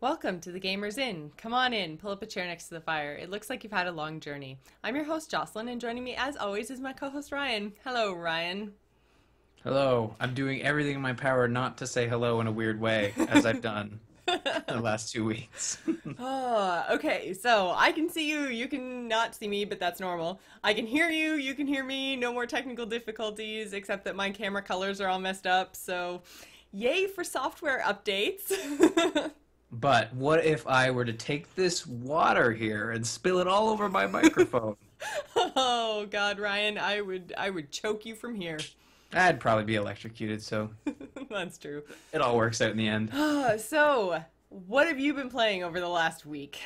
Welcome to the Gamers Inn. Come on in, pull up a chair next to the fire. It looks like you've had a long journey. I'm your host, Jocelyn, and joining me as always is my co host, Ryan. Hello, Ryan. Hello. I'm doing everything in my power not to say hello in a weird way, as I've done the last 2 weeks. Oh, okay, so I can see you, you can not see me, but that's normal. I can hear you, you can hear me, no more technical difficulties, except that my camera colors are all messed up, so yay for software updates. But what if I were to take this water here and spill it all over my microphone? Oh God, Ryan, I would choke you from here. I'd probably be electrocuted, so That's true. it all works out in the end. So, what have you been playing over the last week?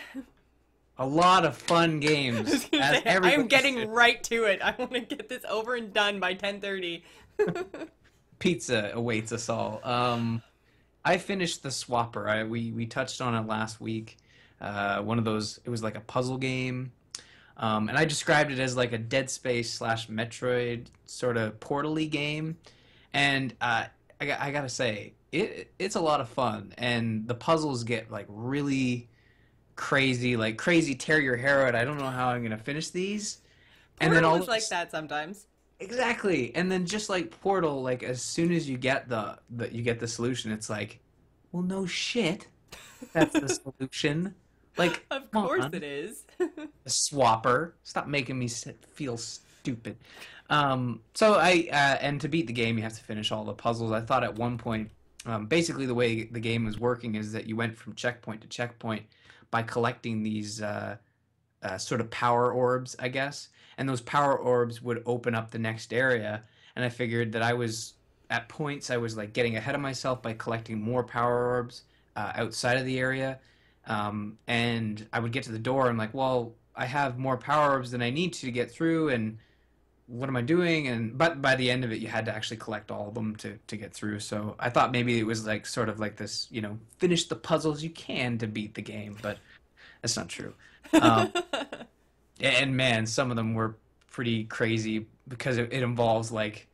A lot of fun I was games, gonna as say, I am everybody getting should. right to it. I want to get this over and done by 10:30. Pizza awaits us all. I finished the Swapper. We touched on it last week. One of those. It was like a puzzle game. And I described it as like a Dead Space slash Metroid sort of portal-y game. And I gotta say, it's a lot of fun. And the puzzles get like really crazy, like crazy tear your hair out. I don't know how I'm gonna finish these. And then Portal all is of like that sometimes. exactly. And then just like Portal, like as soon as you get the solution, it's like, well, no shit, that's the solution. Like, Of come course on. it is. Swapper. Stop making me feel stupid. So and to beat the game, you have to finish all the puzzles. I thought at one point, basically the way the game was working is that you went from checkpoint to checkpoint by collecting these sort of power orbs, I guess, and those power orbs would open up the next area. And I figured that I was at points I was like getting ahead of myself by collecting more power orbs outside of the area, and I would get to the door. I'm like, well, I have more power orbs than I need to get through, and what am I doing? And but by the end of it, you had to actually collect all of them to get through. So I thought maybe it was like sort of like this, finish the puzzles you can to beat the game, but that's not true. Um, and man, some of them were pretty crazy because it involves like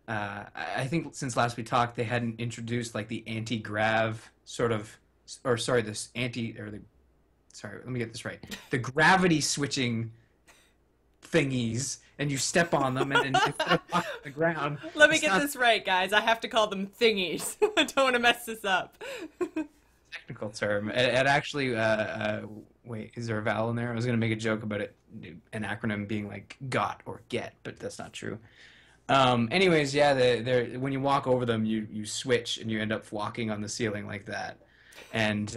I think since last we talked, they hadn't introduced like the anti-grav sort of, or sorry, this anti or the sorry, let me get this right. The gravity switching thingies, and you step on them, and then instead of falling to the ground, Let me it's get not this right, guys. I have to call them thingies. I don't want to mess this up. a technical term. It actually, wait, is there a vowel in there? I was gonna make a joke about it, an acronym being like got or get, but that's not true. Anyways, yeah, when you walk over them, you switch and you end up walking on the ceiling like that, and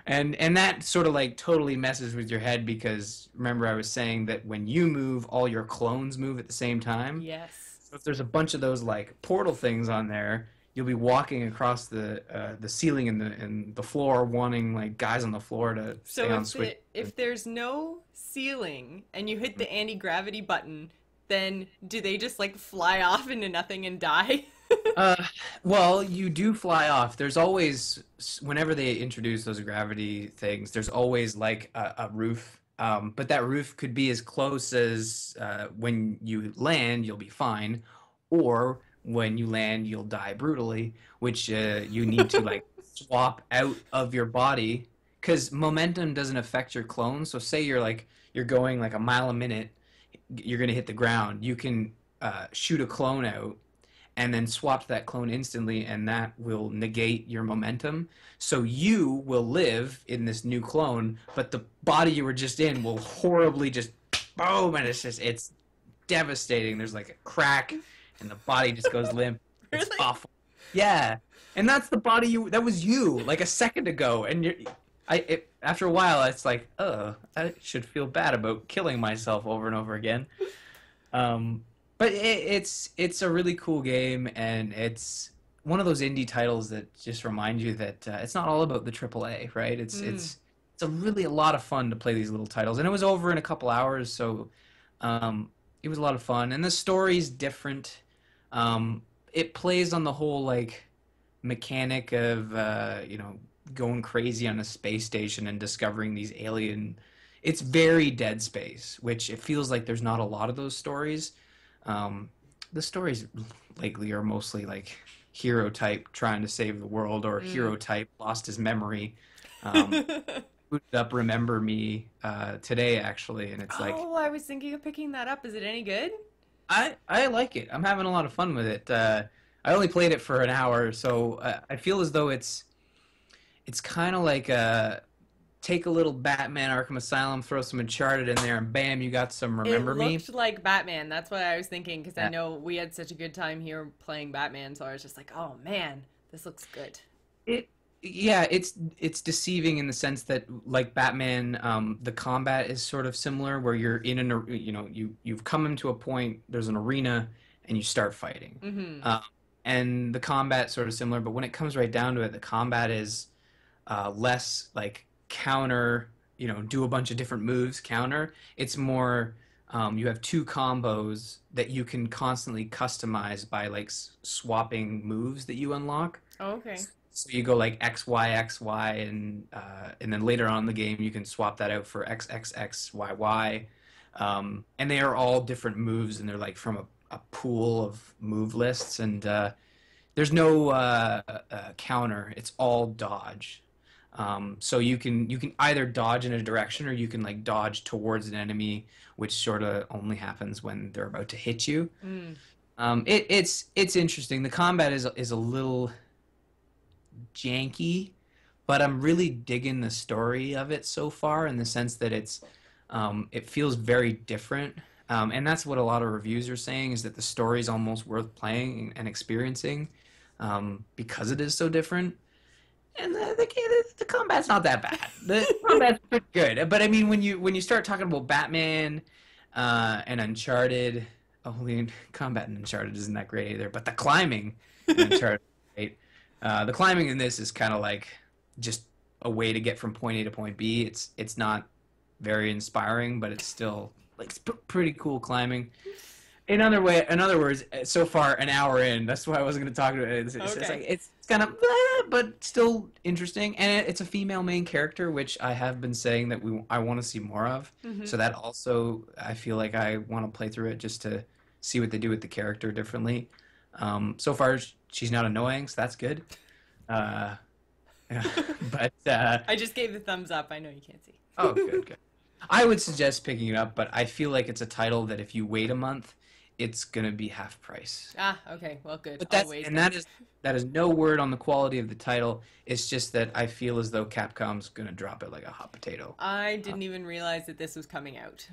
and that sort of like totally messes with your head because remember I was saying that when you move, all your clones move at the same time. Yes. So if there's a bunch of those like portal things on there, you'll be walking across the ceiling and the floor, wanting like guys on the floor to So stay on switch. if there's no ceiling and you hit the anti-gravity button, then do they just like fly off into nothing and die? Uh, well, you do fly off. There's always, whenever they introduce those gravity things, there's always like a roof. But that roof could be as close as when you land, you'll be fine, or when you land, you'll die brutally, which you need to like swap out of your body because momentum doesn't affect your clone. So say you're going like a mile a minute, you're gonna hit the ground. You can shoot a clone out and then swap to that clone instantly, and that will negate your momentum. So you will live in this new clone, but the body you were just in will horribly just boom, and it's devastating. There's like a crack, and the body just goes limp. It's Really? awful. Yeah, and that's the body that was you like a second ago, and after a while, it's like, oh, I should feel bad about killing myself over and over again. But it's a really cool game, and it's one of those indie titles that just remind you that it's not all about the AAA, right? It's Mm. it's it's a lot of fun to play these little titles, and it was over in a couple hours, so it was a lot of fun. And the story's different. It plays on the whole like mechanic of going crazy on a space station and discovering these alien. It's very Dead Space, which it feels like there's not a lot of those stories. um, the stories lately are mostly like hero type trying to save the world, or Mm. hero type lost his memory. Um, booted up Remember Me today actually, and it's like Oh, I was thinking of picking that up. Is it any good? I like it. I'm having a lot of fun with it. I only played it for an hour, so I feel as though it's kind of like take a little Batman Arkham Asylum, throw some Uncharted in there, and bam, you got some It Remember Me. looked like Batman. That's what I was thinking because I Yeah. know we had such a good time here playing Batman. So I was just like, oh man, this looks good. It yeah, it's deceiving in the sense that like Batman, the combat is sort of similar where you're in you've come into a point, there's an arena, and you start fighting. Mm-hmm. Um, and the combat sort of similar, but when it comes right down to it, the combat is less like counter, do a bunch of different moves, counter. It's more you have two combos that you can constantly customize by like swapping moves that you unlock. Oh, okay. So you go like X Y X Y, and then later on in the game you can swap that out for X X X Y Y, and they are all different moves, and they're like from a pool of move lists, and there's no counter. It's all dodge. So you can either dodge in a direction, or you can like dodge towards an enemy, which sort of only happens when they're about to hit you. Mm. It's interesting. The combat is a little janky, but I'm really digging the story of it so far in the sense that it feels very different. And that's what a lot of reviews are saying, is that the story is almost worth playing and experiencing because it is so different. And the combat's not that bad. The combat's pretty good. But I mean, when you start talking about Batman and Uncharted, oh, the combat in Uncharted isn't that great either. But the climbing in Uncharted, is great. The climbing in this is kind of like just a way to get from point A to point B. It's not very inspiring, but it's still like pretty cool climbing. In other words, so far an hour in, that's why I wasn't going to talk about it. It's Okay. like it's kind of, but still interesting, and it's a female main character, which I have been saying that I want to see more of. Mm-hmm. So that also, I feel like I want to play through it just to see what they do with the character differently. So far, she's not annoying, so that's good. Uh, but I just gave the thumbs up. I know you can't see. oh, good, good. I would suggest picking it up, but I feel like it's a title that if you wait a month, it's gonna be half price. Ah, okay. Well, good. But I'll that's wait and then. that is no word on the quality of the title. It's just that I feel as though Capcom's gonna drop it like a hot potato. I didn't even realize that this was coming out.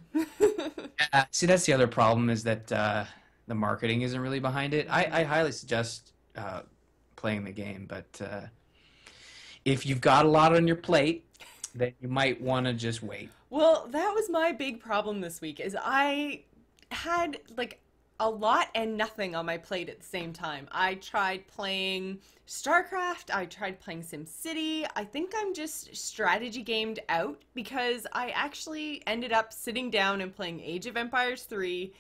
See, that's the other problem, is that the marketing isn't really behind it. I highly suggest playing the game, but if you've got a lot on your plate, then you might want to just wait. Well, that was my big problem this week is I had like a lot and nothing on my plate at the same time. I tried playing StarCraft, I tried playing SimCity. I think I'm just strategy gamed out because I actually ended up sitting down and playing Age of Empires 3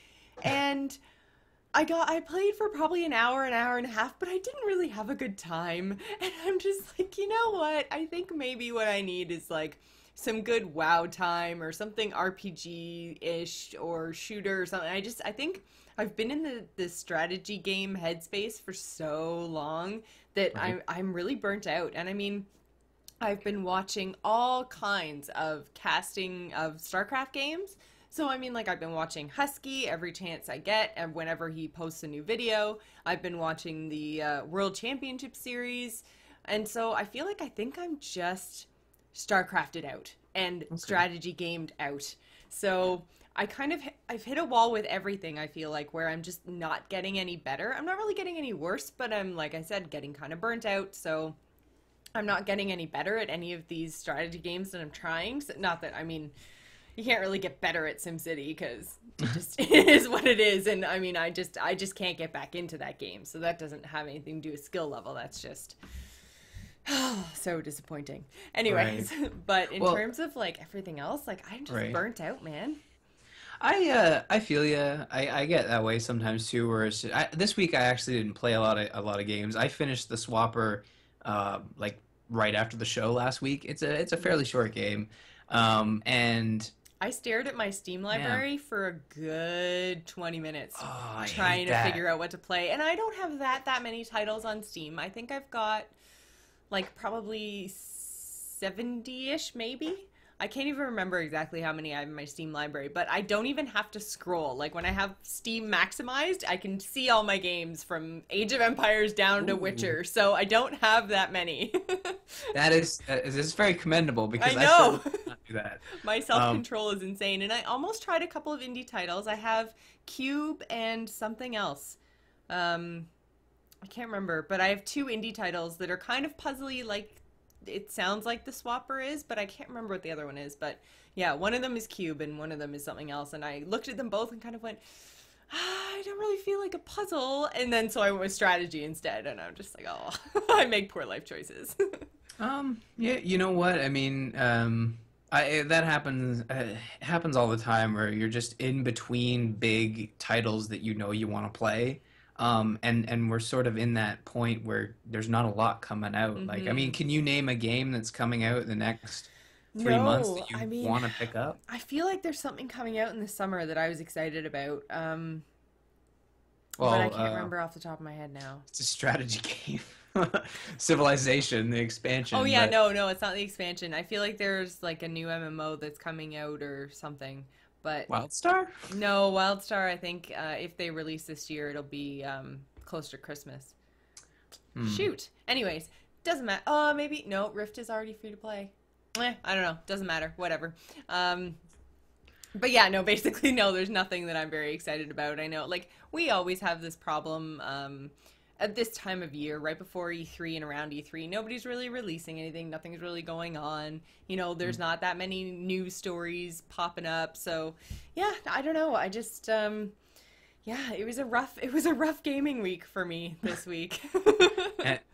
and I played for probably an hour and a half, but I didn't really have a good time. And I'm just like, you know what? I think maybe what I need is like some good WoW time or something RPG-ish or shooter or something. I think I've been in the strategy game headspace for so long that Right. I'm really burnt out. And I mean, I've been watching all kinds of casting of StarCraft games. So, I mean, like, I've been watching Husky every chance I get, and whenever he posts a new video. I've been watching the World Championship Series. And so I feel like I think I'm just StarCrafted out and Okay. strategy gamed out. So I've hit a wall with everything, I feel like, where I'm just not getting any better. I'm not really getting any worse, but I'm, like I said, getting kind of burnt out. So I'm not getting any better at any of these strategy games that I'm trying. So, not that, I mean, you can't really get better at SimCity because it just is what it is. And I mean, I just can't get back into that game. So that doesn't have anything to do with skill level. That's just so disappointing. Right. Anyways, but in Well, terms of like everything else, like I'm just right. burnt out, man. I feel you. I get that way sometimes too. Where this week I actually didn't play a lot of games. I finished the Swapper like right after the show last week. It's a fairly short game, and I I stared at my Steam Yeah. library for a good 20 minutes Oh, I hate trying to that. figure out what to play. And I don't have that many titles on Steam. I think I've got like probably 70-ish maybe. I can't even remember exactly how many I have in my Steam library, but I don't even have to scroll. Like when I have Steam maximized, I can see all my games from Age of Empires down to Ooh. Witcher. So I don't have that many. That is very commendable I because I know. certainly do not do that. My Um, self-control is insane. And I almost tried a couple of indie titles. I have Cube and something else. Um, I can't remember, but I have two indie titles that are kind of puzzly, like it sounds like the Swapper is, but I can't remember what the other one is. But yeah, one of them is Cube and one of them is something else. And I looked at them both and kind of went, I don't really feel like a puzzle. And then so I went with strategy instead. And I'm just like, oh, I make poor life choices. yeah, you know what? I mean, that happens all the time where you're just in between big titles that you know you want to play. And we're sort of in that point where there's not a lot coming out. Like, I mean, hmm can you name a game that's coming out in the next 3 months No, that you I mean, want to pick up? I feel like there's something coming out in the summer that I was excited about. But I Well, can't remember off the top of my head now. it's a strategy game. Civilization, the Oh expansion, yeah, but no, it's not the expansion. I feel like there's like a new MMO that's coming out or something. But WildStar? no, WildStar, I think if they release this year, it'll be close to Christmas. Hmm. Shoot. Anyways, doesn't matter. Maybe no. Rift is already free to play. I don't know. Doesn't matter. Whatever. Um, but yeah, no. Basically, no. There's nothing that I'm very excited about. I know, like we always have this problem at this time of year, right before E3 and around E3. Nobody's really releasing anything. Nothing's really going on. You know, there's not that many news stories popping up. So yeah, I don't know. I just yeah, it was a rough gaming week for me this week.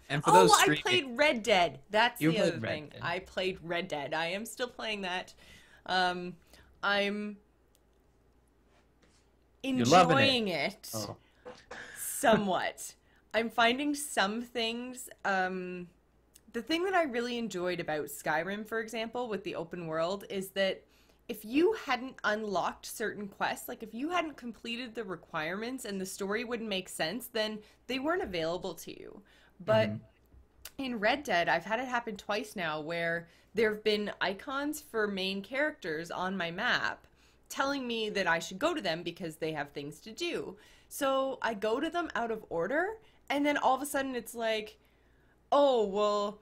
And for Oh, those I streaming, played Red Dead. That's you the other played Red thing. Dead. I played Red Dead. I am still playing that. Um, I'm You're loving it. enjoying it Oh. somewhat. I'm finding some things. The thing that I really enjoyed about Skyrim, for example, with the open world, is that if you hadn't unlocked certain quests, like if you hadn't completed the requirements and the story wouldn't make sense, then they weren't available to you. But Hmm. in Red Dead, I've had it happen twice now where there have been icons for main characters on my map telling me that I should go to them because they have things to do. So I go to them out of order, and then all of a sudden it's like, oh, well,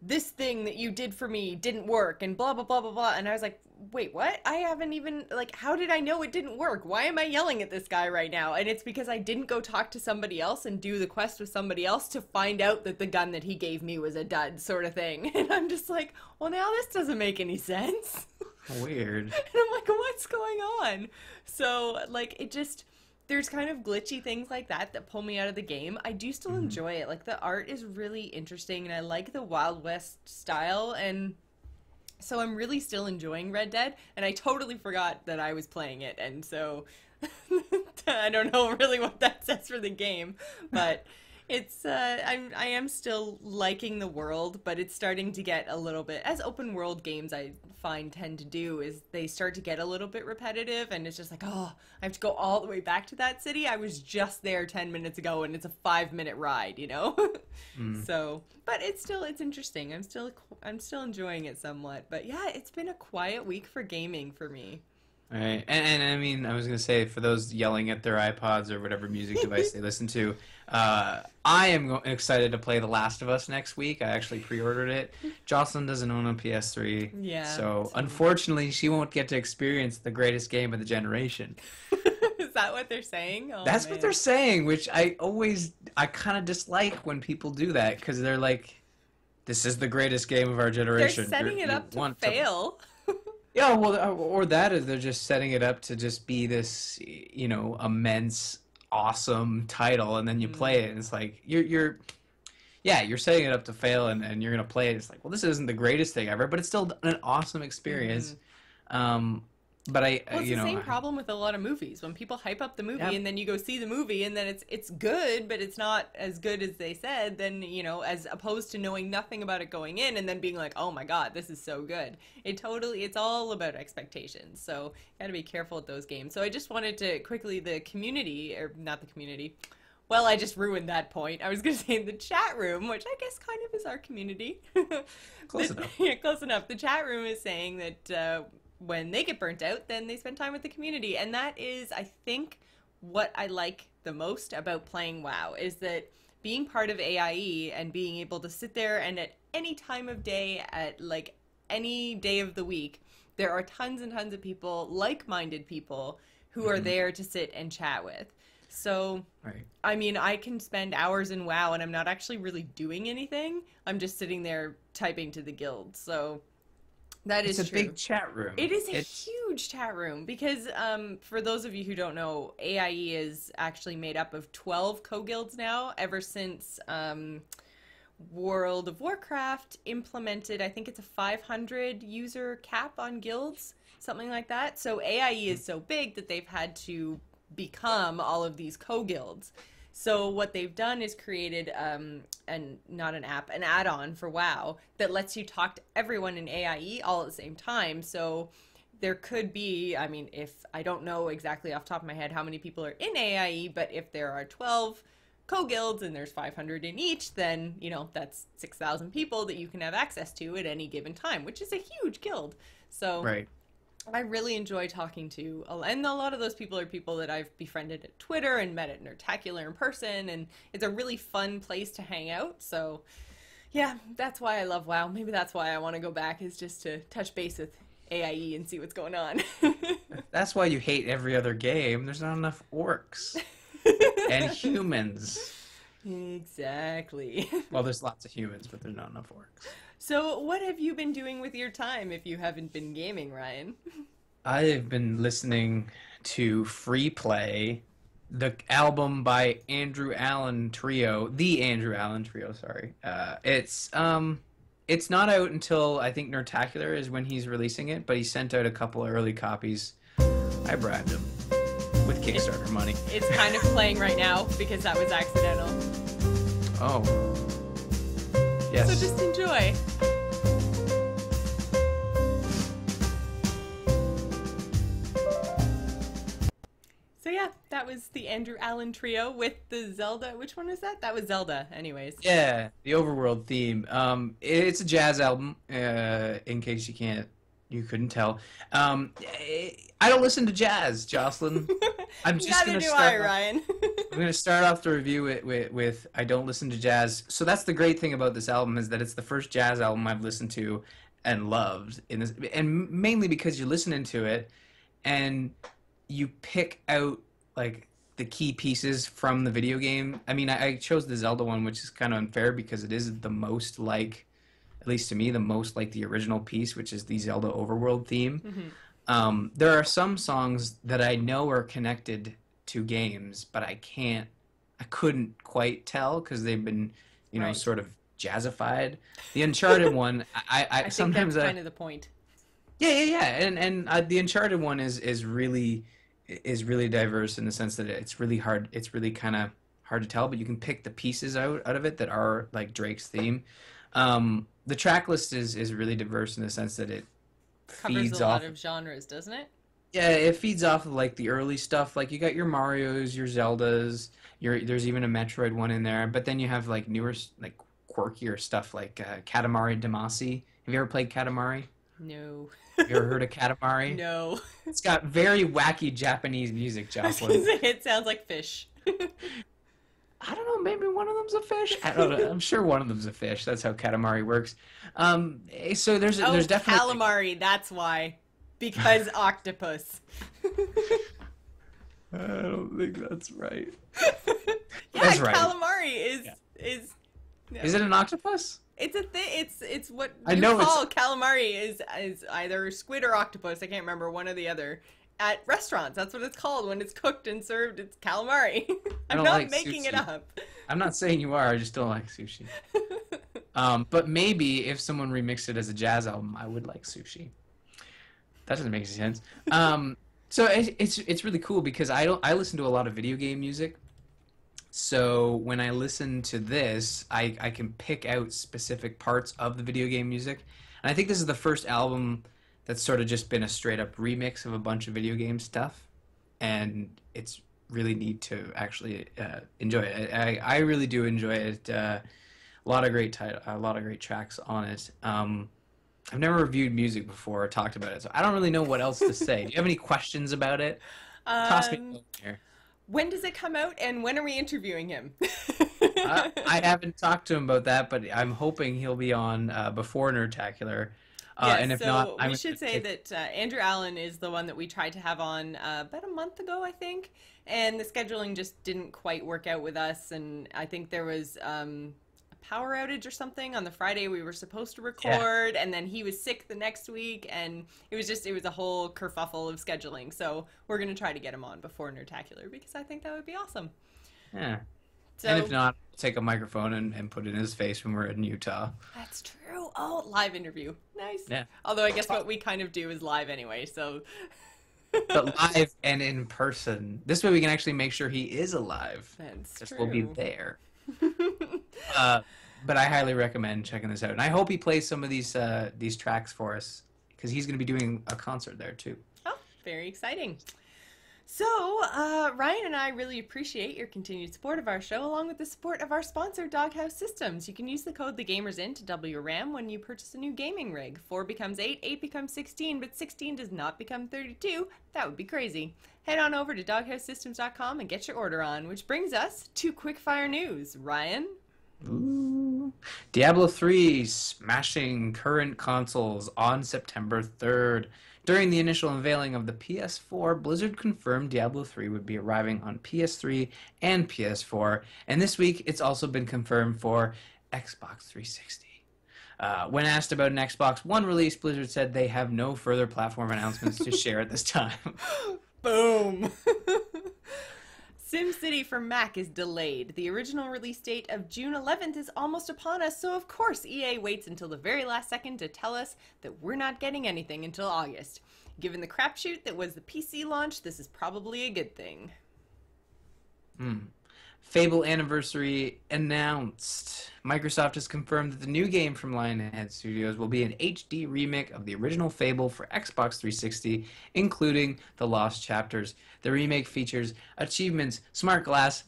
this thing that you did for me didn't work and blah blah blah blah blah. And I was like, wait, what? I haven't even, like, how did I know it didn't work? Why am I yelling at this guy right now? And it's because I didn't go talk to somebody else and do the quest with somebody else to find out that the gun that he gave me was a dud, sort of thing. And I'm just like, well, now this doesn't make any sense. Weird. And I'm like, what's going on? So, like, it just, there's kind of glitchy things like that that pull me out of the game. I do still Hmm. enjoy it. Like, the art is really interesting, and I like the Wild West style, and so I'm really still enjoying Red Dead, and I totally forgot that I was playing it, and so I don't know really what that says for the game, but it's I am still liking the world, but it's starting to get a little bit, as open world games I find tend to do, is they start to get a little bit repetitive, and it's just like, oh, I have to go all the way back to that city. I was just there 10 minutes ago, and it's a 5-minute ride, you know. Mm. So, but it's interesting. I'm still enjoying it somewhat. But yeah, it's been a quiet week for gaming for me. All right. And I mean, I was gonna say for those yelling at their iPods or whatever music device they listen to, I am excited to play The Last of Us next week. I actually pre-ordered it. Jocelyn doesn't own a PS3, Yeah. so unfortunately, she won't get to experience the greatest game of the generation. Is that what they're saying? Oh That's what they're man. saying, which I kind of dislike when people do that because they're like, "This is the greatest game of our They're generation." setting it You up to want to fail. Yeah, well, or that is they're just setting it up to just be this, immense, awesome title, and then you play it, and it's like yeah, you're setting it up to fail, and you're gonna play it. It's like, well, this isn't the greatest thing ever, but it's still an awesome experience. Mm-hmm. Um, But Well, it's you the know, same problem with a lot of movies. When people hype up the movie yep. and then you go see the movie and then it's good, but it's not as good as they said, then, as opposed to knowing nothing about it going in and then being like, "Oh my God, this is so good." It's all about expectations. So, you got to be careful with those games. So, I just wanted to quickly the community or not the community. Well, I just ruined that point. I was going to say the chat room, which I guess kind of is our community. Close enough. Yeah, close enough. The chat room is saying that when they get burnt out, then they spend time with the community. And that is, I think, what I like the most about playing WoW is that being part of AIE and being able to sit there and at any time of day, at like any day of the week, there are tons and tons of people, like-minded people, who are there to sit and chat with. So, Right. I mean, I can spend hours in WoW and I'm not actually really doing anything. I'm just sitting there typing to the guild. So that is It's a true. big chat room. It is a It's huge chat room because for those of you who don't know, AIE is actually made up of 12 co-guilds now ever since World of Warcraft implemented, I think it's a 500 user cap on guilds, something like that. So AIE is so big that they've had to become all of these co-guilds. So what they've done is created not an app, an add-on for WoW that lets you talk to everyone in AIE all at the same time. So there could be, I mean, if I don't know exactly off the top of my head how many people are in AIE, but if there are 12 co-guilds and there's 500 in each, then, that's 6,000 people that you can have access to at any given time, which is a huge guild. So right. I really enjoy talking to, and a lot of those people are people that I've befriended at Twitter and met at Nertacular in person, and it's a really fun place to hang out. So, yeah, that's why I love WoW. Maybe that's why I want to go back, is just to touch base with AIE and see what's going on. That's why you hate every other game. There's not enough orcs and humans. Exactly. Well, there's lots of humans, but there's not enough orcs. So, what have you been doing with your time if you haven't been gaming, Ryan? I've been listening to Free Play, the album by Andrew Allen Trio, the Andrew Allen Trio, sorry. It's not out until I think Nertacular is when he's releasing it, but he sent out a couple of early copies. I bribed him with Kickstarter money. It's kind of playing right now because that was accidental. Oh. Yes. So just enjoy. So yeah, that was the Andrew Allen Trio with the Zelda. Which one was that? That was Zelda, anyways. Yeah, the Overworld Theme. It's a jazz album, in case you couldn't tell. I don't listen to jazz, Jocelyn. I'm just Neither gonna do start I, off, Ryan. I'm gonna start off the review with I don't listen to jazz. So that's the great thing about this album, is that it's the first jazz album I've listened to and loved and mainly because you're listening to it and you pick out like the key pieces from the video game. I mean, I chose the Zelda one, which is kind of unfair because it is the most like, at least to me, the most like the original piece, which is the Zelda Overworld theme. Mm-hmm. There are some songs that I know are connected to games, but I couldn't quite tell because they've been, Right. sort of jazzified. The Uncharted one, I think sometimes that's kind of the point. yeah, and the Uncharted one is really diverse in the sense that it's really hard. It's really kind of hard to tell, but you can pick the pieces out of it that are like Drake's theme. The track list is really diverse in the sense that it Covers feeds a off. lot of genres, doesn't it? Yeah, it feeds off of like the early stuff. Like you got your Marios, your Zeldas. There's even a Metroid one in there. But then you have like newer, like quirkier stuff like Katamari Damacy. Have you ever played Katamari? No. Have you ever heard of Katamari? No. It's got very wacky Japanese music, Jocelyn. It sounds like fish. I don't know, maybe one of them's a fish. I don't know. I'm sure one of them's a fish. That's how Katamari works. So there's definitely calamari, that's why. Because octopus. I don't think that's right. Yeah, That's right. calamari is no. Is it an octopus? It's a thing. It's what I you know call calamari is either squid or octopus. I can't remember, one or the other. At restaurants, that's what it's called when it's cooked and served. It's calamari. I'm don't not like making it sushi. up. I'm not saying you are. I just don't like sushi. But maybe if someone remixed it as a jazz album, I would like sushi. That doesn't make any sense. So it's really cool because I listen to a lot of video game music. So when I listen to this, I can pick out specific parts of the video game music. And I think this is the first album that's sort of just been a straight up remix of a bunch of video game stuff. And it's really neat to actually enjoy it. I really do enjoy it. A lot of a lot of great tracks on it. I've never reviewed music before or talked about it, so I don't really know what else to say. Do you have any questions about it? Toss me Um, in here. when does it come out, and when are we interviewing him? I haven't talked to him about that, but I'm hoping he'll be on before Nerdtacular. Yes, And if not, so I'm we going to should say take. that Andrew Allen is the one that we tried to have on about a month ago, I think, and the scheduling just didn't quite work out with us, and I think there was a power outage or something on the Friday we were supposed to Yeah. record, and then he was sick the next week, and it was a whole kerfuffle of scheduling. So we're gonna try to get him on before Nerdtacular because I think that would be awesome. Yeah. And if So not, take a microphone and put it in his face when we're in Utah. that's true. Oh, live interview. Nice. Yeah. Although I guess what we kind of do is live anyway, so But live and in person. This way we can actually make sure he is alive. that's Because we'll be true. there. Uh, but I highly recommend checking this out. And I hope he plays some of these tracks for us. Because he's going to be doing a concert there too. Oh, very exciting. So, Ryan and I really appreciate your continued support of our show, along with the support of our sponsor, Doghouse Systems. You can use the code TheGamersIn to double your RAM when you purchase a new gaming rig. 4 becomes 8, 8 becomes 16, but 16 does not become 32. That would be crazy. Head on over to doghousesystems.com and get your order on, which brings us to Quickfire News. Ryan? Ooh. Diablo 3 smashing current consoles on September 3rd. During the initial unveiling of the PS4, Blizzard confirmed Diablo 3 would be arriving on PS3 and PS4, and this week it's also been confirmed for Xbox 360. When asked about an Xbox One release, Blizzard said they have no further platform announcements to share at this time. Boom! SimCity for Mac is delayed. The original release date of June 11th is almost upon us, so of course EA waits until the very last second to tell us that we're not getting anything until August. Given the crapshoot that was the PC launch, this is probably a good thing. Hmm. Fable Anniversary announced. Microsoft has confirmed that the new game from Lionhead Studios will be an HD remake of the original Fable for Xbox 360, including the Lost Chapters. The remake features achievements, smart glass,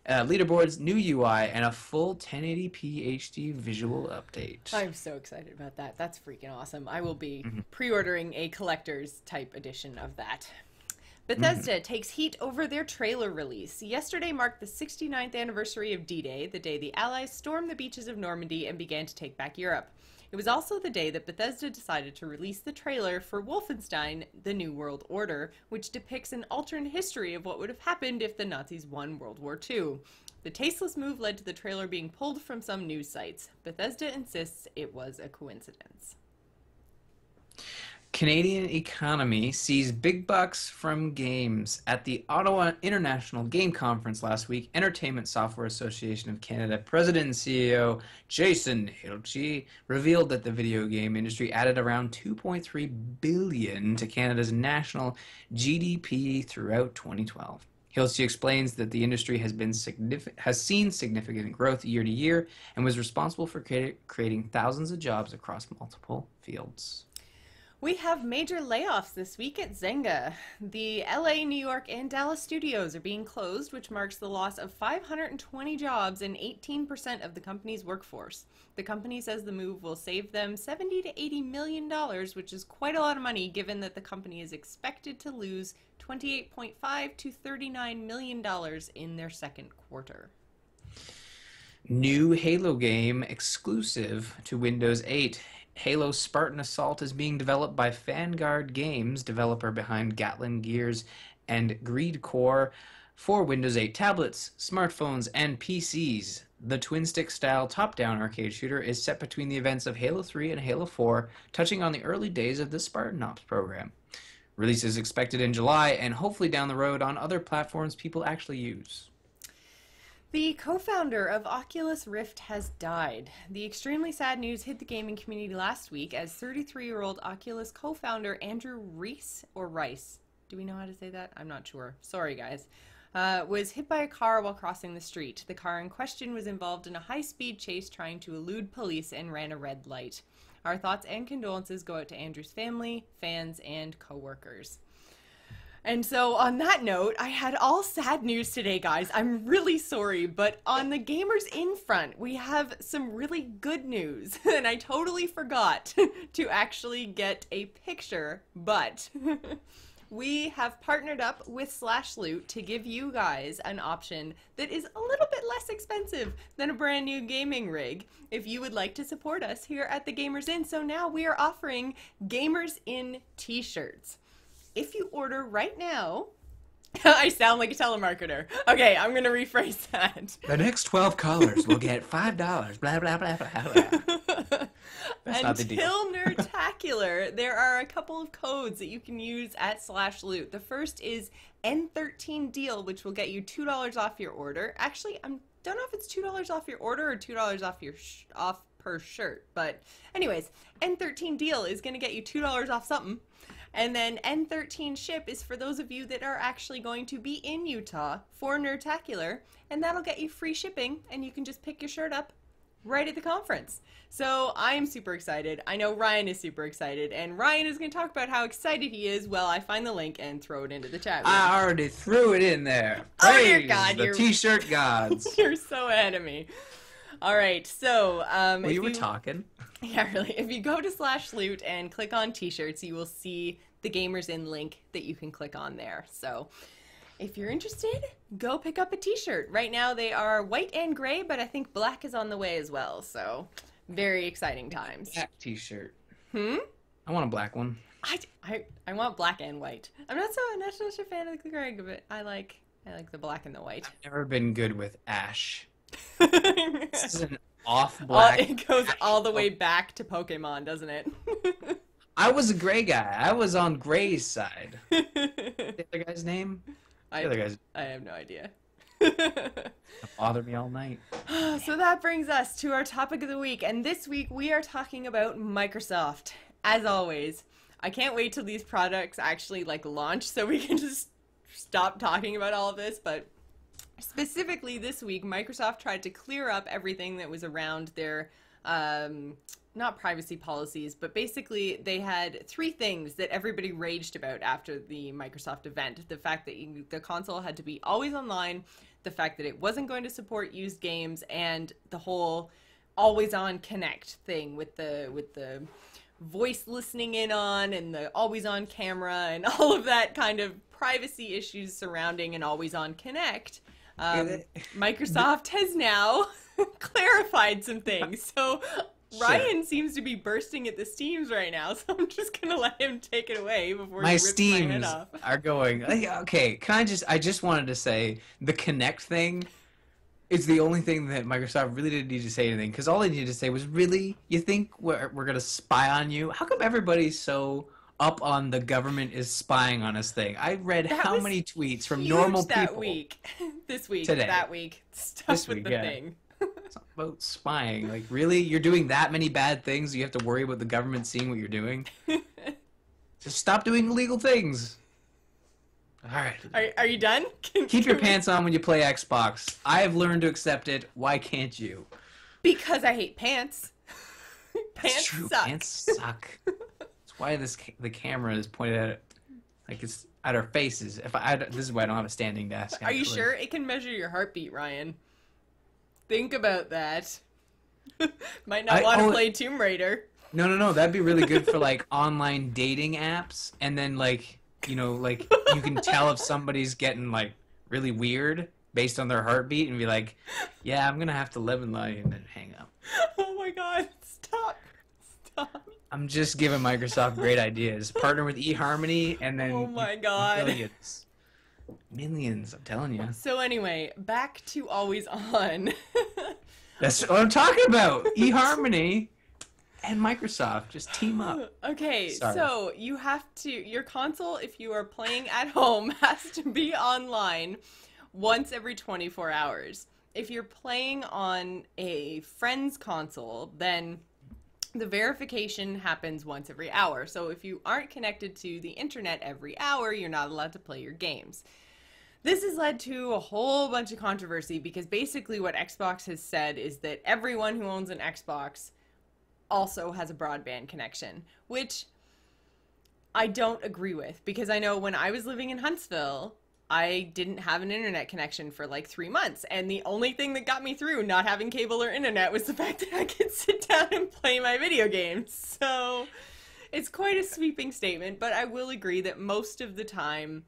leaderboards, new UI, and a full 1080p HD visual update. I'm so excited about that. That's freaking awesome. I will be pre-ordering a collector's type edition of that. Bethesda takes heat over their trailer release. Yesterday marked the 69th anniversary of D-Day, the day the Allies stormed the beaches of Normandy and began to take back Europe. It was also the day that Bethesda decided to release the trailer for Wolfenstein: The New World Order, which depicts an alternate history of what would have happened if the Nazis won World War II. The tasteless move led to the trailer being pulled from some news sites. Bethesda insists it was a coincidence. Canadian economy sees big bucks from games. At the Ottawa International Game Conference last week, Entertainment Software Association of Canada President and CEO Jason Hilche revealed that the video game industry added around 2.3 billion to Canada's national GDP throughout 2012. Hilse explains that the industry has seen significant growth year to year and was responsible for creating thousands of jobs across multiple fields. We have major layoffs this week at Zynga. The LA, New York, and Dallas studios are being closed, which marks the loss of 520 jobs and 18% of the company's workforce. The company says the move will save them $70 to $80 million, which is quite a lot of money given that the company is expected to lose $28.5 to $39 million in their second quarter. New Halo game exclusive to Windows 8. Halo Spartan Assault is being developed by Vanguard Games, developer behind Gatling Gears and Greed Core, for Windows 8 tablets, smartphones, and PCs. The twin-stick style top-down arcade shooter is set between the events of Halo 3 and Halo 4, touching on the early days of the Spartan Ops program. Release is expected in July and hopefully down the road on other platforms people actually use. The co-founder of Oculus Rift has died. The extremely sad news hit the gaming community last week as 33-year-old Oculus co-founder Andrew Reese, or Rice, do we know how to say that? I'm not sure. Sorry, guys. Was hit by a car while crossing the street. The car in question was involved in a high-speed chase trying to elude police and ran a red light. Our thoughts and condolences go out to Andrew's family, fans, and co-workers. And so on that note, I had all sad news today, guys. I'm really sorry, but on the Gamers In front, we have some really good news. And I totally forgot to actually get a picture, but we have partnered up with /Loot to give you guys an option that is a little bit less expensive than a brand new gaming rig if you would like to support us here at the Gamers In. So now we are offering Gamers In t-shirts. If you order right now, I sound like a telemarketer. Okay, I'm going to rephrase that. The next 12 callers will get $5, blah, blah, blah, blah, blah. That's not the deal. Until Nerdtacular, there are a couple of codes that you can use at /Loot. The first is N13 deal, which will get you $2 off your order. Actually, I don't know if it's $2 off your order or $2 off your off per shirt, but anyways, N13 deal is going to get you $2 off something. And then N13 ship is for those of you that are actually going to be in Utah for Nerdtacular, and that'll get you free shipping, and you can just pick your shirt up right at the conference. So I'm super excited. I know Ryan is super excited, and Ryan is going to talk about how excited he is while I find the link and throw it into the chat room. I already threw it in there. Oh, dear Praise God, the t-shirt gods. You're so ahead of me. All right, so well, you were talking. Yeah, really. If you go to /Loot and click on t-shirts, you will see the Gamers In link that you can click on there. So if you're interested, go pick up a t-shirt. Right now they are white and gray, but I think black is on the way as well. So very exciting times. Black t-shirt. I want a black one. I want black and white. I'm not such a fan of the gray, but I like the black and the white. I've never been good with ash. This is an off black. It goes all the way back to Pokemon, doesn't it? I was a gray guy. I was on Gray's side. The other guy's name? I have no idea. Bother me all night. So that brings us to our topic of the week, and this week we are talking about Microsoft. As always, I can't wait till these products actually launch so we can just stop talking about all of this, but specifically this week, Microsoft tried to clear up everything that was around their, not privacy policies, but basically they had three things that everybody raged about after the Microsoft event. The fact that the console had to be always online, the fact that it wasn't going to support used games, and the whole always on Kinect thing with the voice listening in on and the always on camera and all of that kind of privacy issues surrounding an always on Kinect. Microsoft has now clarified some things. So Ryan seems to be bursting at the steams right now, so I'm just gonna let him take it away before he rips my head off. Are going. Okay, I just wanted to say the Kinect thing is the only thing that Microsoft really didn't need to say anything, because all they needed to say was, really, you think we're gonna spy on you? How come everybody's so up on the government is spying on us thing? I read how many tweets from normal people that week, this week, today. that week, stuff with the thing. It's not about spying. Really? You're doing that many bad things, you have to worry about the government seeing what you're doing? Just stop doing illegal things. All right. Are you done? Keep your pants on when you play Xbox. I have learned to accept it. Why can't you? Because I hate pants. Pants true. suck. Pants suck. That's why the camera is pointed at it, like it's at our faces. This is why I don't have a standing desk. Are you sure? It can measure your heartbeat, Ryan. Think about that. Might not want to play Tomb Raider. No. That'd be really good for online dating apps, and then you can tell if somebody's getting really weird based on their heartbeat, and be like, yeah, I'm gonna have to live in life, and then hang up. Oh my God! Stop! I'm just giving Microsoft great ideas. Partner with eHarmony, and then oh my God, millions, I'm telling you. So anyway, back to always on. That's what I'm talking about. eHarmony and Microsoft just team up. Okay, Sorry. So you have to, your console, if you are playing at home, has to be online once every 24 hours. if you're playing on a friend's console, then the verification happens once every hour. So if you aren't connected to the internet every hour, you're not allowed to play your games. This has led to a whole bunch of controversy because basically what Xbox has said is that everyone who owns an Xbox also has a broadband connection, which I don't agree with, because I know when I was living in Huntsville, I didn't have an internet connection for like 3 months, and the only thing that got me through not having cable or internet was the fact that I could sit down and play my video games. So it's quite a sweeping statement, but I will agree that most of the time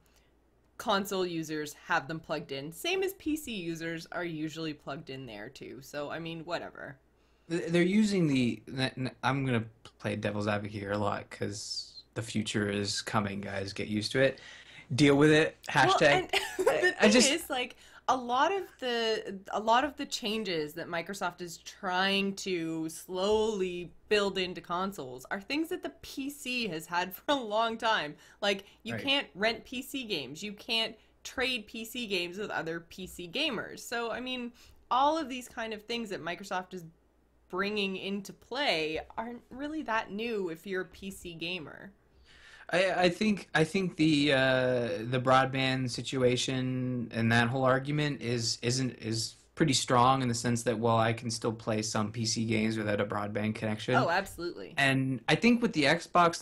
console users have them plugged in. Same as PC users are usually plugged in there too. So I mean, whatever. They're using the. I'm gonna play devil's advocate here a lot because the future is coming, guys. Get used to it. Deal with it. Hashtag. Well, and the thing is, like, a lot of the changes that Microsoft is trying to slowly build into consoles are things that the PC has had for a long time. Like, you Right. can't rent PC games. You can't trade PC games with other PC gamers. So, I mean, all of these kind of things that Microsoft is bringing into play aren't really that new if you're a PC gamer. I think the broadband situation and that whole argument is pretty strong in the sense that, well, I can still play some PC games without a broadband connection. Oh, absolutely. And I think with the Xbox,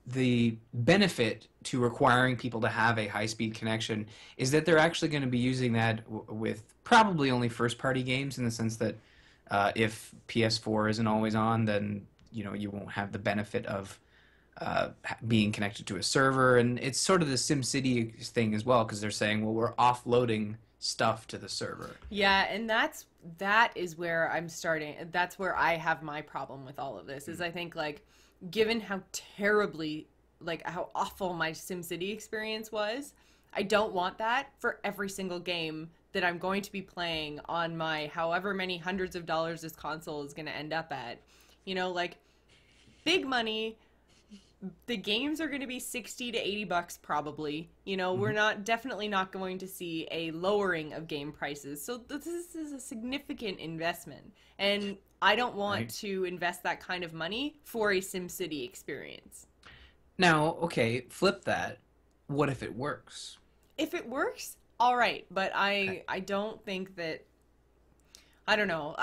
the benefit to requiring people to have a high-speed connection is that they're actually going to be using that with probably only first-party games, in the sense that if PS4 isn't always on, then you won't have the benefit of being connected to a server. And it's sort of the SimCity thing as well, because they're saying, well, we're offloading stuff to the server. Yeah, and that is where I'm starting. That's where I have my problem with all of this. Is I think, like, given how terribly, like, how awful my SimCity experience was, I don't want that for every single game that I'm going to be playing on my however many hundreds of dollars this console is going to end up at. Like, big money. The games are going to be 60 to 80 bucks probably. We're definitely not going to see a lowering of game prices. So this is a significant investment. And I don't want Right. to invest that kind of money for a SimCity experience. Now, okay, flip that. What if it works? If it works, all right. But Okay. I don't think that, I don't know.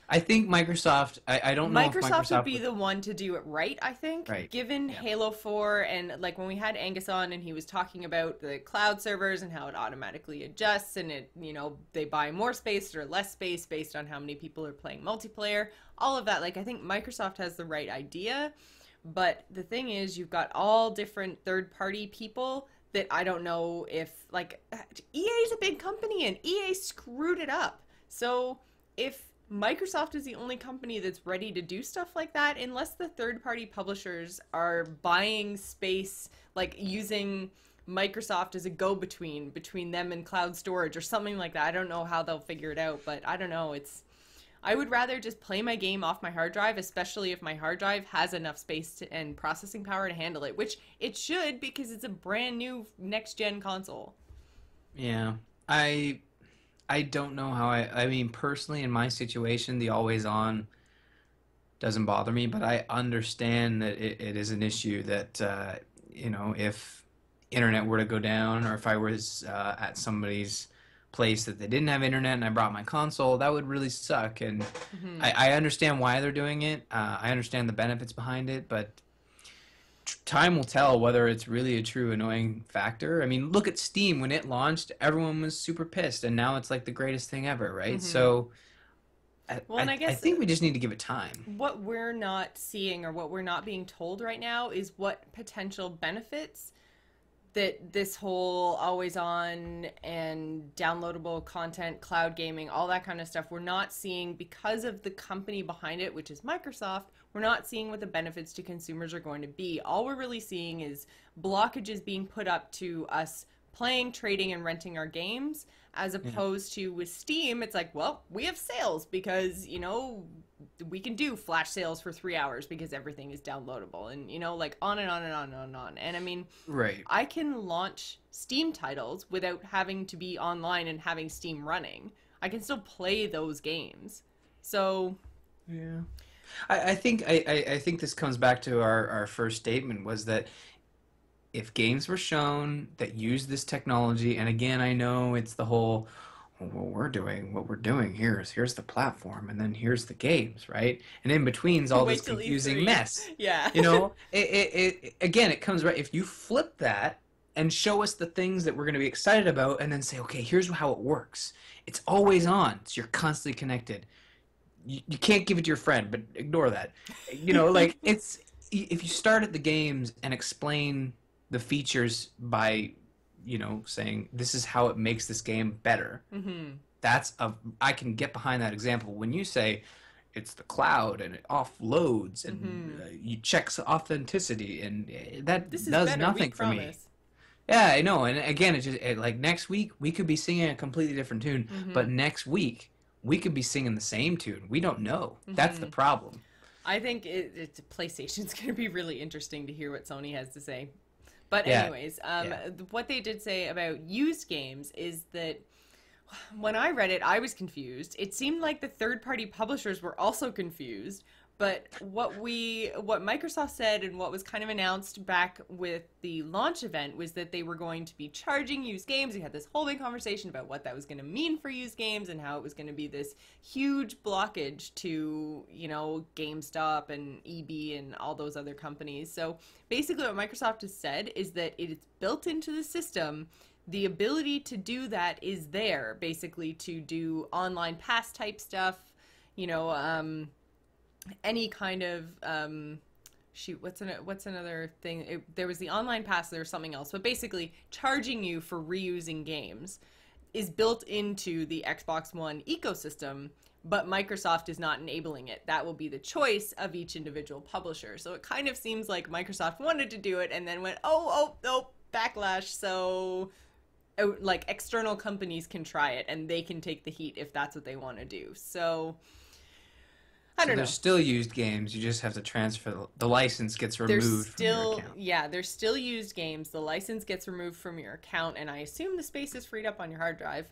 I think Microsoft. I don't know if Microsoft would Microsoft be the one to do it right, I think. Right. Given Yeah. Halo 4, and like when we had Angus on and he was talking about the cloud servers and how it automatically adjusts, and they buy more space or less space based on how many people are playing multiplayer, all of that. Like, I think Microsoft has the right idea, but the thing is, you've got all different third-party people that I don't know if, like, EA's a big company and EA screwed it up. So if Microsoft is the only company that's ready to do stuff like that, unless the third-party publishers are buying space, like using Microsoft as a go-between between them and cloud storage or something like that. I don't know how they'll figure it out, but I don't know. I would rather just play my game off my hard drive, especially if my hard drive has enough space and processing power to handle it, which it should, because it's a brand new next-gen console. Yeah. I don't know how I mean, personally, in my situation, the always on doesn't bother me, but I understand that it is an issue that, if internet were to go down, or if I was at somebody's place that they didn't have internet and I brought my console, that would really suck. And Hmm. I understand why they're doing it. I understand the benefits behind it, but time will tell whether it's really a true annoying factor. I mean, look at Steam. When it launched, everyone was super pissed, and now it's like the greatest thing ever, right? Hmm. So Well, and I I guess think we just need to give it time. what we're not seeing, or what we're not being told right now, is what potential benefits that this whole always on and downloadable content, cloud gaming, all that kind of stuff, we're not seeing because of the company behind it, which is Microsoft. We're not seeing what the benefits to consumers are going to be. All we're really seeing is blockages being put up to us playing, trading, and renting our games, as Yeah. opposed to with Steam, it's like, well, we have sales because, we can do flash sales for 3 hours because everything is downloadable, and like on and on and on and on and on. And I mean, Right. I can launch Steam titles without having to be online and having Steam running. I can still play those games. So Yeah. I think this comes back to our first statement was that if games were shown that use this technology, and again, I know it's the whole, well, what we're doing here is here's the platform, and then here's the games, right? And in between's all this wait till confusing E3. mess. Yeah. Again, it comes right. If you flip that and show us the things that we're going to be excited about, and then say, okay, here's how it works. It's always on, so you're constantly connected. You can't give it to your friend, but ignore that. Like it's if you start at the games and explain the features by, saying this is how it makes this game better. Mm-hmm. I can get behind that example. When you say it's the cloud and it offloads and you checks authenticity and that This is does better, nothing we for me. promise. Yeah, I know. And again, like next week we could be singing a completely different tune, but next week we could be singing the same tune. We don't know. That's the problem. I think it's PlayStation's going to be really interesting to hear what Sony has to say. But Yeah. anyways, what they did say about used games is that when I read it, I was confused. It seemed like the third-party publishers were also confused. But what Microsoft said and what was kind of announced back with the launch event was that they were going to be charging used games. We had this whole big conversation about what that was going to mean for used games and how it was going to be this huge blockage to, GameStop and EB and all those other companies. So basically what Microsoft has said is that it is built into the system. The ability to do that is there, basically to do online pass type stuff, any kind of what's another thing? There was the online pass, there was something else, but basically charging you for reusing games is built into the Xbox One ecosystem, but Microsoft is not enabling it. That will be the choice of each individual publisher. So it kind of seems like Microsoft wanted to do it and then went, oh, backlash. So like external companies can try it and they can take the heat if that's what they want to do. So I don't know. They're still used games. You just have to transfer. The license gets removed from your account. Yeah, they're still used games. The license gets removed from your account, and I assume the space is freed up on your hard drive,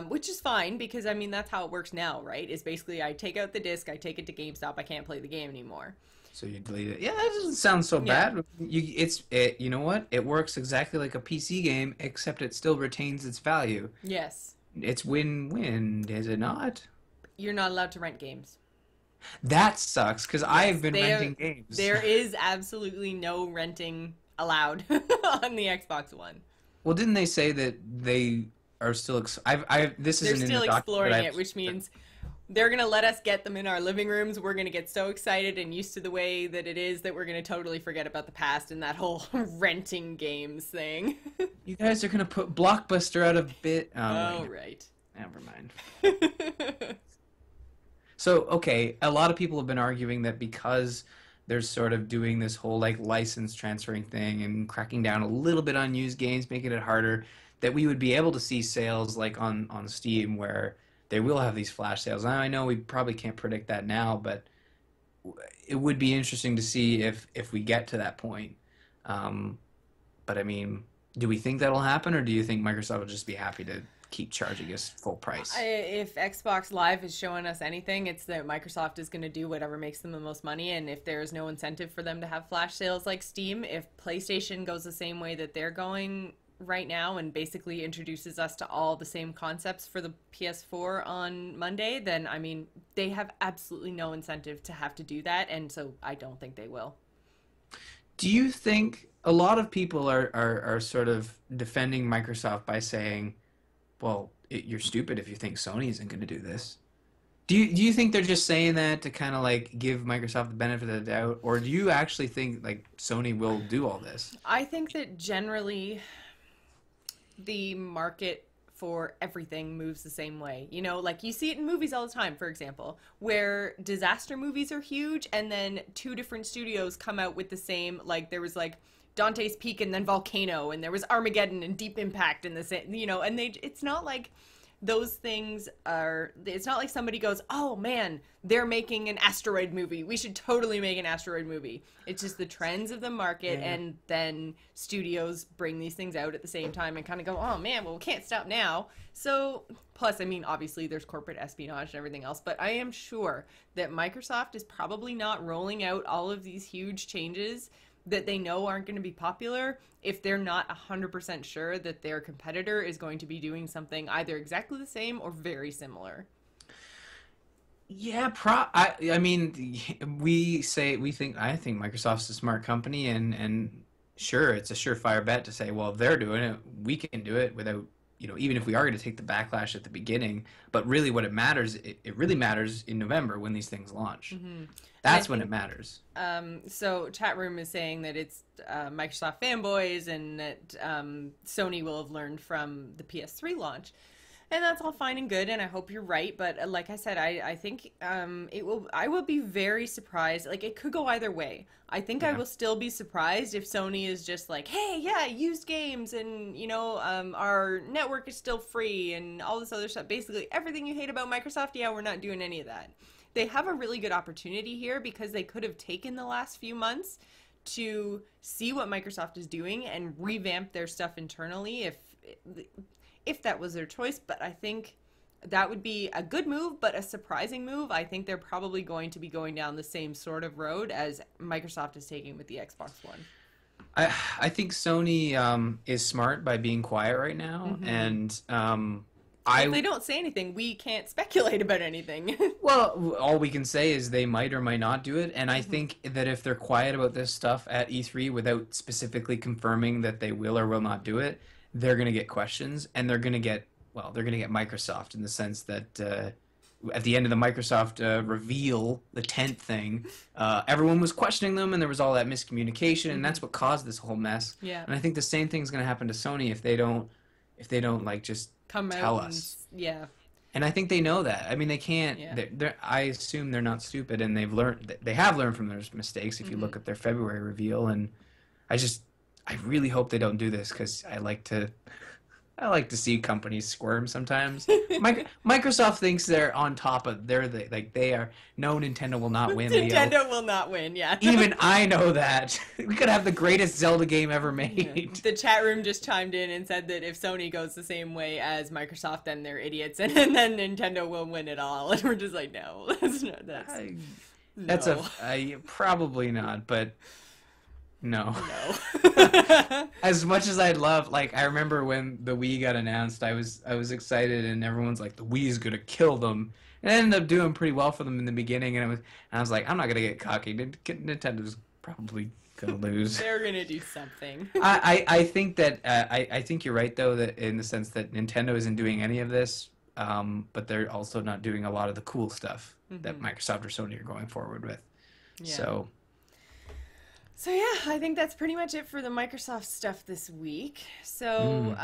which is fine because, I mean, that's how it works now, right? Is basically I take out the disc, I take it to GameStop, I can't play the game anymore. So you delete it. Yeah, that doesn't sound so bad. You know what? It works exactly like a PC game, except it still retains its value. Yes. It's win-win, is it not? You're not allowed to rent games. That sucks because I've been renting games. There is absolutely no renting allowed on the Xbox One. Well, didn't they say that they are still? This They're isn't still in the exploring it, which means they're gonna let us get them in our living rooms. We're gonna get so excited and used to the way that it is that we're gonna totally forget about the past and that whole renting games thing. You guys are gonna put Blockbuster out of bit. Oh, right. Never mind. So, okay, a lot of people have been arguing that because they're sort of doing this whole like license transferring thing and cracking down a little bit on used games, making it harder, that we would be able to see sales like on Steam where they will have these flash sales. I know we probably can't predict that now, but it would be interesting to see if we get to that point. But I mean, do we think that'll happen, or do you think Microsoft will just be happy to keep charging us full price? If Xbox Live is showing us anything, it's that Microsoft is going to do whatever makes them the most money, and if there's no incentive for them to have flash sales like Steam, if PlayStation goes the same way that they're going right now and basically introduces us to all the same concepts for the PS4 on Monday, then, I mean, they have absolutely no incentive to have to do that, and so I don't think they will. Do you think a lot of people are sort of defending Microsoft by saying, well, you're stupid if you think Sony isn't going to do this? Do you think they're just saying that to kind of like give Microsoft the benefit of the doubt, or do you actually think like Sony will do all this? I think that generally the market for everything moves the same way. Like you see it in movies all the time, for example, where disaster movies are huge and then two different studios come out with the same, like there was like Dante's Peak and then Volcano, and there was Armageddon and Deep Impact and the same, and it's not like those things are, it's not like somebody goes, oh man, they're making an asteroid movie, we should totally make an asteroid movie. It's just the trends of the market, and then studios bring these things out at the same time and kind of go, oh man, well, we can't stop now. So plus, I mean, obviously there's corporate espionage and everything else, but I am sure that Microsoft is probably not rolling out all of these huge changes that they know aren't going to be popular if they're not 100% sure that their competitor is going to be doing something either exactly the same or very similar. Yeah, I mean, I think Microsoft's a smart company, and sure, it's a surefire bet to say, well, if they're doing it, we can do it without, even if we are going to take the backlash at the beginning. But really, what it matters, it really matters in November when these things launch. Mm-hmm. That's when it matters. So chat room is saying that it's Microsoft fanboys, and that Sony will have learned from the PS3 launch. And that's all fine and good, and I hope you're right. But like I said, I think I will be very surprised. Like, it could go either way. I think I will still be surprised if Sony is just like, hey, yeah, used games, and our network is still free, and all this other stuff. Basically, everything you hate about Microsoft, yeah, we're not doing any of that. They have a really good opportunity here because they could have taken the last few months to see what Microsoft is doing and revamp their stuff internally if that was their choice. But I think that would be a good move, but a surprising move. I think they're probably going to be going down the same sort of road as Microsoft is taking with the Xbox One. I think Sony is smart by being quiet right now, and if they don't say anything, we can't speculate about anything. Well, all we can say is they might or might not do it, and I think that if they're quiet about this stuff at E3 without specifically confirming that they will or will not do it, they're going to get questions, and they're going to get Microsoft, in the sense that at the end of the Microsoft reveal, the tent thing, everyone was questioning them, and there was all that miscommunication, and that's what caused this whole mess. Yeah. And I think the same thing's going to happen to Sony if they don't like just tell us. Yeah. And I think they know that. I mean, they can't. Yeah. I assume they're not stupid, and they have learned from their mistakes. If you look at their February reveal, and I really hope they don't do this, because I like to see companies squirm sometimes. Microsoft thinks they're on top of. They are. No, Nintendo will not win. Nintendo will not win. Yeah. Even I know that. We could have the greatest Zelda game ever made. Yeah. The chat room just chimed in and said that if Sony goes the same way as Microsoft, then they're idiots, and then Nintendo will win it all. And we're just like, no, probably not, but. No. No. As much as I'd love, I remember when the Wii got announced, I was excited, and everyone's like, the Wii's gonna kill them. And it ended up doing pretty well for them in the beginning, and I was like, I'm not gonna get cocky. Nintendo's probably gonna lose. They're gonna do something. I think that I think you're right, though, that in the sense that Nintendo isn't doing any of this, but they're also not doing a lot of the cool stuff that Microsoft or Sony are going forward with. Yeah. So yeah, I think that's pretty much it for the Microsoft stuff this week. So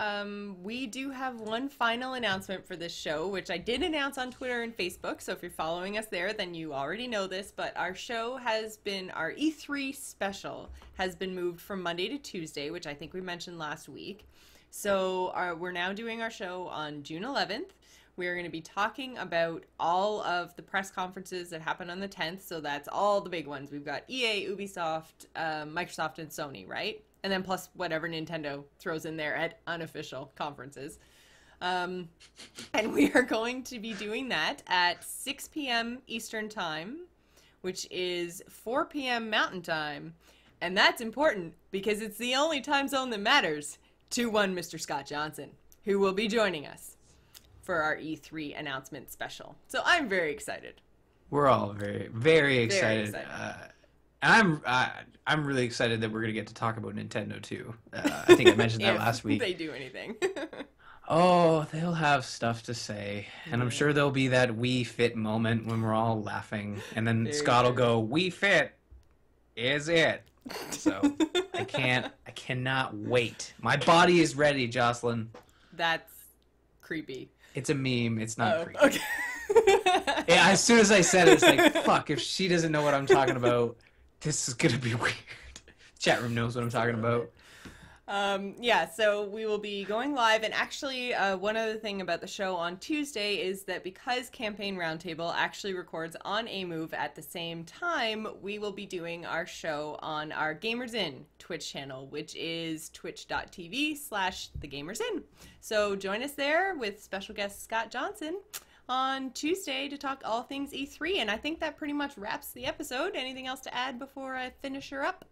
we do have one final announcement for this show, which I did announce on Twitter and Facebook. So if you're following us there, then you already know this. But our E3 special has been moved from Monday to Tuesday, which I think we mentioned last week. So we're now doing our show on June 11th. We're going to be talking about all of the press conferences that happened on the 10th. So that's all the big ones. We've got EA, Ubisoft, Microsoft, and Sony, right? And then plus whatever Nintendo throws in there at unofficial conferences. And we are going to be doing that at 6 p.m. Eastern Time, which is 4 p.m. Mountain Time. And that's important because it's the only time zone that matters to one Mr. Scott Johnson, who will be joining us for our E3 announcement special. So I'm very excited. We're all very, very excited. Very excited. I'm really excited that we're going to get to talk about Nintendo too. I think I mentioned that last week. If they do anything. Oh, they'll have stuff to say. And I'm sure there'll be that Wii Fit moment when we're all laughing. And then Scott will go, Wii Fit is it. So I cannot wait. My body is ready, Jocelyn. That's creepy. It's a meme. It's not creepy. Okay. Yeah, as soon as I said it, it's like, fuck, if she doesn't know what I'm talking about, this is going to be weird. Chat room knows what I'm talking about. Yeah, so we will be going live. And actually, one other thing about the show on Tuesday is that because Campaign Roundtable actually records on A Move at the same time, we will be doing our show on our Gamers In Twitch channel, which is twitch.tv/thegamersin. So join us there with special guest Scott Johnson on Tuesday to talk all things E3. And I think that pretty much wraps the episode. Anything else to add before I finish her up?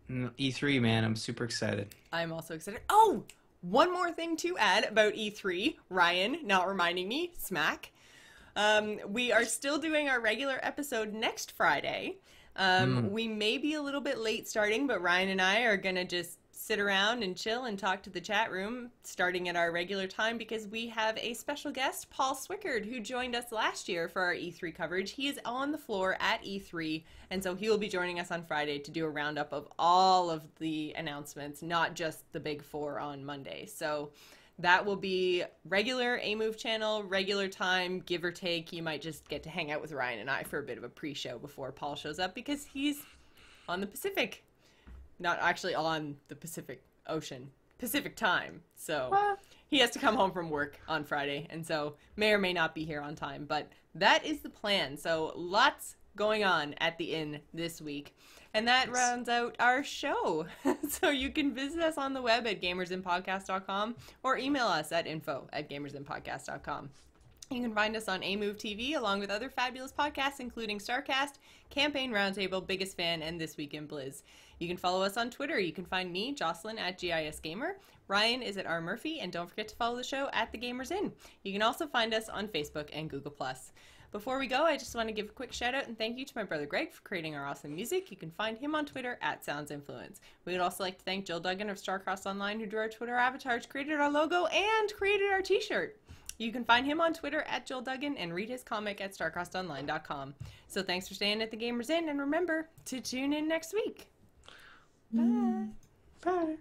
E3, man, I'm super excited. I'm also excited. Oh, one more thing to add about E3. Ryan, not reminding me, smack. We are still doing our regular episode next Friday. We may be a little bit late starting, but Ryan and I are going to just sit around and chill and talk to the chat room starting at our regular time because we have a special guest, Paul Swickard, who joined us last year for our E3 coverage. He is on the floor at E3, and so he will be joining us on Friday to do a roundup of all of the announcements, not just the big four on Monday. So that will be regular A-Move channel, regular time, give or take. You might just get to hang out with Ryan and I for a bit of a pre-show before Paul shows up because he's on the Pacific. Not actually on the Pacific Ocean, Pacific time. So he has to come home from work on Friday, and so may or may not be here on time. But that is the plan. So lots going on at the inn this week. And that rounds out our show. So you can visit us on the web at gamersinpodcast.com or email us at info@gamersinpodcast.com. You can find us on A-Move TV along with other fabulous podcasts including StarCast, Campaign Roundtable, Biggest Fan, and This Week in Blizz. You can follow us on Twitter. You can find me, Jocelyn, at GISGamer. Ryan is at R. Murphy, and don't forget to follow the show at The Gamers Inn. You can also find us on Facebook and Google+. Before we go, I just want to give a quick shout out and thank you to my brother Greg for creating our awesome music. You can find him on Twitter at SoundsInfluence. We would also like to thank Jill Duggan of Starcross Online, who drew our Twitter avatars, created our logo, and created our t-shirt. You can find him on Twitter at Joel Duggan and read his comic at StarcrossOnline.com. So thanks for staying at The Gamers Inn, and remember to tune in next week. Bye. Bye.